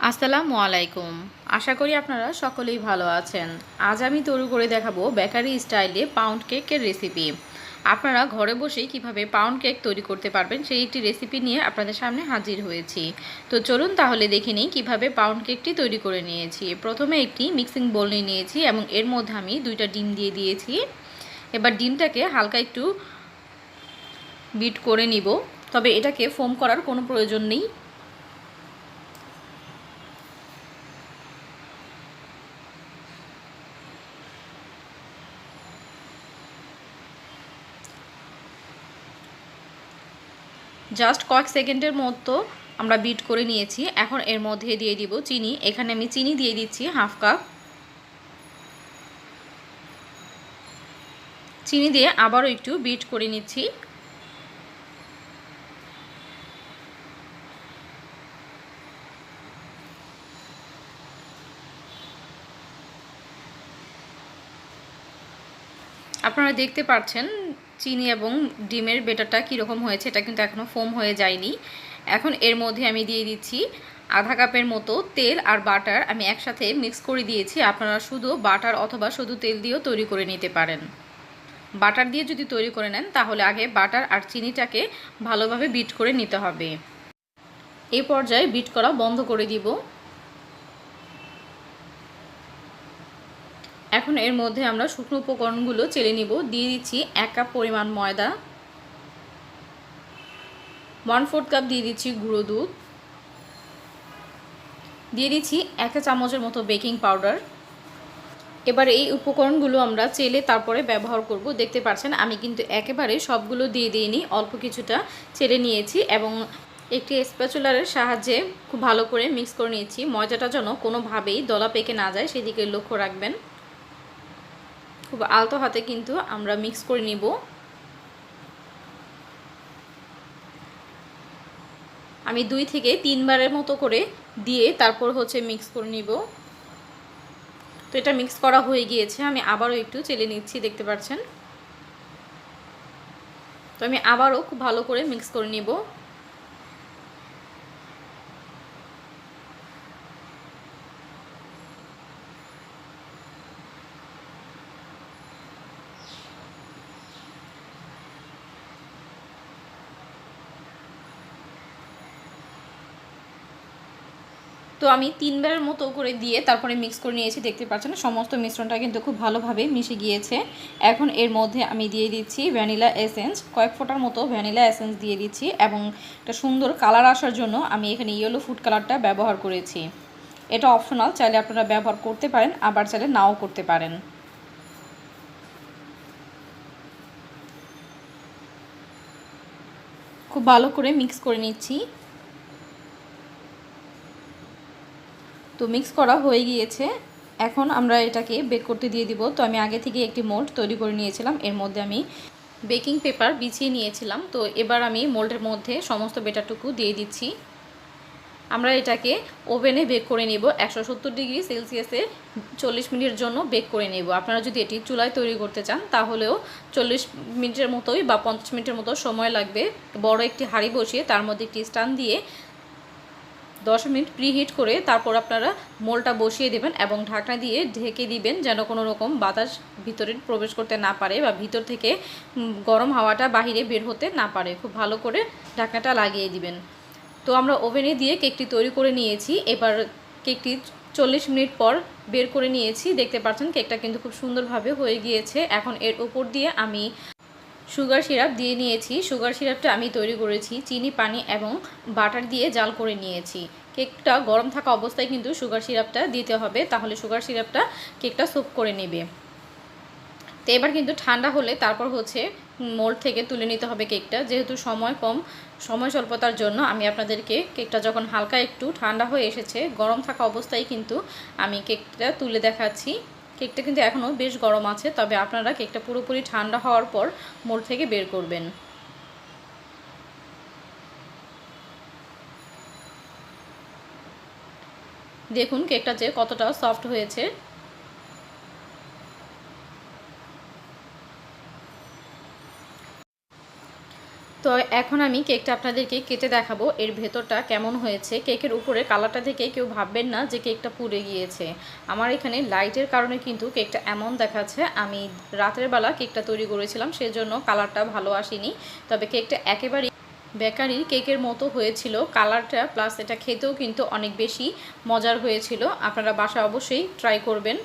আসসালামু আলাইকুম। আশা করি আপনারা সকলেই ভালো আছেন। আজ আমি তৈরি করে দেখাবো বেকারি স্টাইলে পাউন্ড কেকের রেসিপি। আপনারা ঘরে বসেই কিভাবে পাউন্ড কেক তৈরি করতে পারবেন সেই একটি রেসিপি নিয়ে আপনাদের সামনে হাজির হয়েছি। তো চলুন তাহলে দেখে নিই কীভাবে পাউন্ড কেকটি তৈরি করে নিয়েছি। প্রথমে একটি মিক্সিং বোল নিয়ে নিয়েছি এবং এর মধ্যে আমি 2টা ডিম দিয়ে দিয়েছি। এবার ডিমটাকে হালকা একটু বিট করে নিব, তবে এটাকে ফোম করার কোনো প্রয়োজন নেই। জাস্ট কয়েক সেকেন্ডের মতো আমরা বিট করে নিয়েছি। এখন এর মধ্যে দিয়ে দিব চিনি। এখানে আমি চিনি দিয়ে দিচ্ছি হাফ কাপ। চিনি দিয়ে আবারও একটু বিট করে নিচ্ছি। আপনারা দেখতে পাচ্ছেন চিনি এবং ডিমের বেটারটা কীরকম হয়েছে। এটা কিন্তু এখনও ফোম হয়ে যায়নি। এখন এর মধ্যে আমি দিয়ে দিচ্ছি আধা কাপের মতো তেল আর বাটার আমি একসাথে মিক্স করে দিয়েছি। আপনারা শুধু বাটার অথবা শুধু তেল দিয়েও তৈরি করে নিতে পারেন। বাটার দিয়ে যদি তৈরি করে নেন তাহলে আগে বাটার আর চিনিটাকে ভালোভাবে বিট করে নিতে হবে। এই পর্যায়ে বিট করা বন্ধ করে দিব। এখন এর মধ্যে আমরা শুকনো উপকরণগুলো চেলে নিব। দিয়ে দিচ্ছি 1 কাপ পরিমাণ ময়দা, 1/4 কাপ দিয়ে দিচ্ছি গুঁড়ো দুধ, দিয়ে দিচ্ছি 1 চামচের মতো বেকিং পাউডার। এবার এই উপকরণগুলো আমরা চেলে তারপরে ব্যবহার করব। দেখতে পাচ্ছেন আমি কিন্তু একেবারে সবগুলো দিয়ে দিইনি, অল্প কিছুটা চেলে নিয়েছি এবং একটি স্প্যাচুলারের সাহায্যে খুব ভালো করে মিক্স করে নিয়েছি। ময়দাটা যেন কোনোভাবেই দলা পেকে না যায় সেদিকে লক্ষ্য রাখবেন। খুব আলতো হাতে কিন্তু আমরা মিক্স করে নিব। আমি 2 থেকে 3 বারের মতো করে দিয়ে তারপর মিক্স করে নিব। তো এটা মিক্স করা হয়ে গিয়েছে। আমি আবারও একটু চেলে নিচ্ছি, দেখতে পাচ্ছেন। তো আমি আবারও খুব ভালো করে মিক্স করে নিব। তো আমি 3 বারের মতো করে দিয়ে তারপরে মিক্স করে নিয়েছি। দেখতে পাচ্ছেন সমস্ত মিশ্রণটা কিন্তু খুব ভালোভাবে মিশে গিয়েছে। এখন এর মধ্যে আমি দিয়ে দিচ্ছি ভ্যানিলা এসেন্স, কয়েক ফোঁটার মতো ভ্যানিলা এসেন্স দিয়ে দিচ্ছি এবং একটা সুন্দর কালার আসার জন্য আমি এখানে ইয়েলো ফুড কালারটা ব্যবহার করেছি। এটা অপশনাল, চাইলে আপনারা ব্যবহার করতে পারেন, আবার চাইলে নাও করতে পারেন। খুব ভালো করে মিক্স করে নিচ্ছি। তো মিক্স করা হয়ে গিয়েছে। এখন আমরা এটাকে বেক করতে দিয়ে দিব। তো আমি আগে থেকে একটি মোল্ড তৈরি করে নিয়েছিলাম, এর মধ্যে আমি বেকিং পেপার বিছিয়ে নিয়েছিলাম। তো এবার আমি মোল্ডের মধ্যে সমস্ত বেটারটুকু দিয়ে দিচ্ছি। আমরা এটাকে ওভেনে বেক করে নেব 170 ডিগ্রি সেলসিয়াসে 40 মিনিটের জন্য বেক করে নেব। আপনারা যদি এটি চুলায় তৈরি করতে চান তাহলেও 40 মিনিটের মতোই বা 50 মিনিটের মতো সময় লাগবে। বড় একটি হাঁড়ি বসিয়ে তার মধ্যে একটি স্ট্যান্ড দিয়ে 10 মিনিট প্রিহিট করে তারপর আপনারা মোলটা বসিয়ে দেবেন এবং ঢাকনা দিয়ে ঢেকে দিবেন যেন কোনো রকম বাতাস ভিতরে প্রবেশ করতে না পারে বা ভিতর থেকে গরম হাওয়াটা বাহিরে বের হতে না পারে। খুব ভালো করে ঢাকনাটা লাগিয়ে দিবেন। তো আমরা ওভেনে দিয়ে কেকটি তৈরি করে নিয়েছি। এবার কেকটি 40 মিনিট পর বের করে নিয়েছি। দেখতে পাচ্ছেন কেকটা কিন্তু খুব সুন্দরভাবে হয়ে গিয়েছে। এখন এর উপর দিয়ে আমি সুগার সিরাপ দিয়ে নিয়েছি। সুগার সিরাপটা আমি তৈরি করেছি চিনি, পানি এবং বাটার দিয়ে জাল করে নিয়েছি। কেকটা গরম থাকা অবস্থায় কিন্তু সুগার সিরাপটা দিতে হবে, তাহলে সুগার সিরাপটা কেকটা সোক করে নেবে। তো এবার কিন্তু ঠান্ডা হলে তারপর মোল্ড থেকে তুলে নিতে হবে কেকটা। যেহেতু সময় কম, সময় স্বল্পতার জন্য আমি আপনাদেরকে কেকটা যখন হালকা একটু ঠান্ডা হয়ে এসেছে গরম থাকা অবস্থায় কিন্তু আমি কেকটা তুলে দেখাচ্ছি। কেকটা কিন্তু এখনও বেশ গরম আছে, তবে আপনারা কেকটা পুরোপুরি ঠান্ডা হওয়ার পর মোল্ড থেকে বের করবেন। দেখুন কেকটা যে কতটা সফট হয়েছে। তো তো এখন আমি কেকটা আপনাদেরকে কেটে দেখাবো এর ভেতরটা কেমন হয়েছে। কেকের উপরে কালারটা দেখে কেউ ভাববেন না যে কেকটা পুড়ে গিয়েছে। আমার এখানে লাইটের কারণে কিন্তু কেকটা এমন দেখাচ্ছে। আমি রাতের বেলা কেকটা তৈরি করেছিলাম, সেজন্য কালারটা ভালো আসেনি। তবে কেকটা একেবারেই বেকারির কেকের মতো হয়েছিল কালারটা, প্লাস এটা খেতেও কিন্তু অনেক বেশি মজার হয়েছিল। আপনারা বাসায় অবশ্যই ট্রাই করবেন।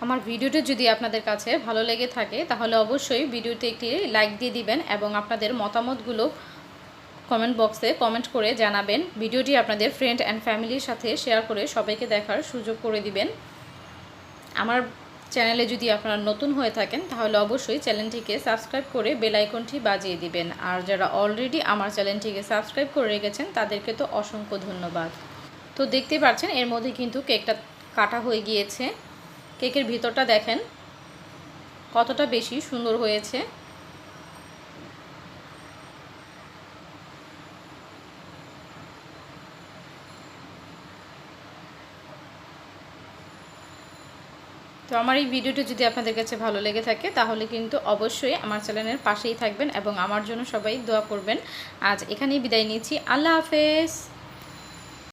আমার ভিডিওটি যদি আপনাদের কাছে ভালো লেগে থাকে তাহলে অবশ্যই ভিডিওতে একটি লাইক দিয়ে দিবেন এবং আপনাদের মতামতগুলো কমেন্ট বক্সে কমেন্ট করে জানাবেন। ভিডিওটি আপনাদের ফ্রেন্ড অ্যান্ড ফ্যামিলির সাথে শেয়ার করে সবাইকে দেখার সুযোগ করে দিবেন। আমার চ্যানেলে যদি আপনারা নতুন হয়ে থাকেন তাহলে অবশ্যই চ্যানেলটিকে সাবস্ক্রাইব করে বেল আইকনটি বাজিয়ে দিবেন। আর যারা অলরেডি আমার চ্যানেলটিকে সাবস্ক্রাইব করে রেখেছেন তাদেরকে তো অসংখ্য ধন্যবাদ। তো দেখতে পাচ্ছেন এর মধ্যে কিন্তু কেকটা কাটা হয়ে গিয়েছে। কেকের ভিতরটা দেখেন কতটা বেশি সুন্দর হয়েছে। তো আমার এই ভিডিওটি যদি আপনাদের কাছে ভালো লেগে থাকে তাহলে কিন্তু অবশ্যই আমার চ্যানেলের পাশেই থাকবেন এবং আমার জন্য সবাই দোয়া করবেন। আজ এখানেই বিদায় নিচ্ছি। আল্লাহ হাফেজ।